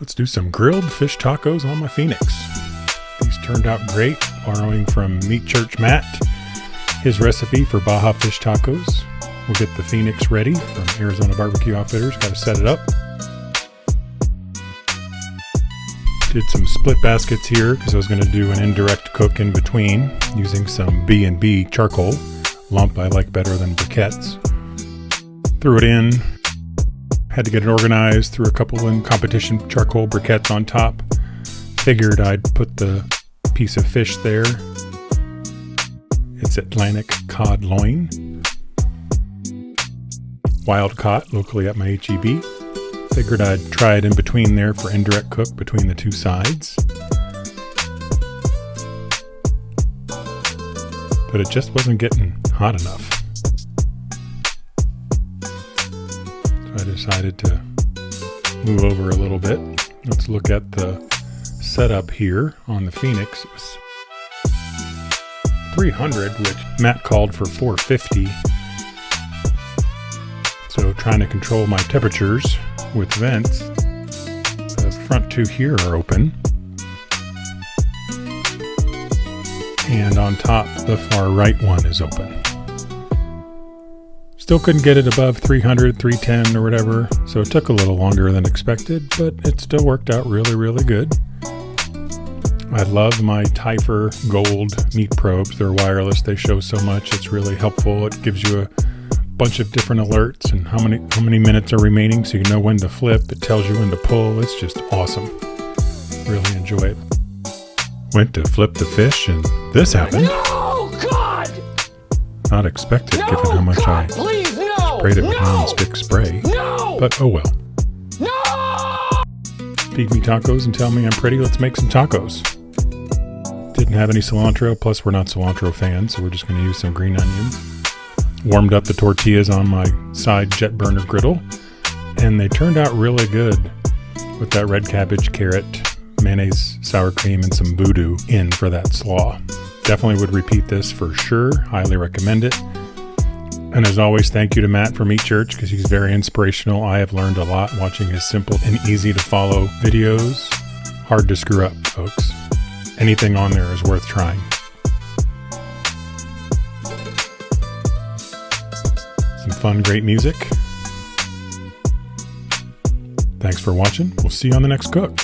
Let's do some grilled fish tacos on my Phoenix. These turned out great, borrowing from Meat Church Matt, his recipe for Baja Fish Tacos. We'll get the Phoenix ready from Arizona BBQ Outfitters. Got to set it up. Did some split baskets here because I was going to do an indirect cook in between using some B&B charcoal. Lump I like better than briquettes. Threw it in. Had to get it organized, threw a couple in competition charcoal briquettes on top. Figured I'd put the piece of fish there. It's Atlantic cod loin. Wild caught locally at my HEB. Figured I'd try it in between there for indirect cook between the two sides. But it just wasn't getting hot enough. I decided to move over a little bit. Let's look at the setup here on the Phoenix. It was 300, which Matt called for 450. So trying to control my temperatures with vents. The front two here are open. And on top, the far right one is open. Still couldn't get it above 300, 310 or whatever, so it took a little longer than expected, but it still worked out really, really good. I love my Typher Gold meat probes. They're wireless. They show so much. It's really helpful. It gives you a bunch of different alerts and how many minutes are remaining so you know when to flip. It tells you when to pull. It's just awesome. Really enjoy it. Went to flip the fish and this happened. No, God! Not expected given how much I sprayed it with non-stick spray. But oh well. Feed me tacos and tell me I'm pretty. Let's make some tacos. Didn't have any cilantro, plus we're not cilantro fans, so we're just going to use some green onions. Warmed up the tortillas on my side jet burner griddle, and they turned out really good with that red cabbage, carrot, mayonnaise, sour cream, and some voodoo in for that slaw. Definitely would repeat this for sure. Highly recommend it. And as always, thank you to Matt from Meat Church because he's very inspirational. I have learned a lot watching his simple and easy to follow videos. Hard to screw up, folks. Anything on there is worth trying. Some fun, great music. Thanks for watching. We'll see you on the next cook.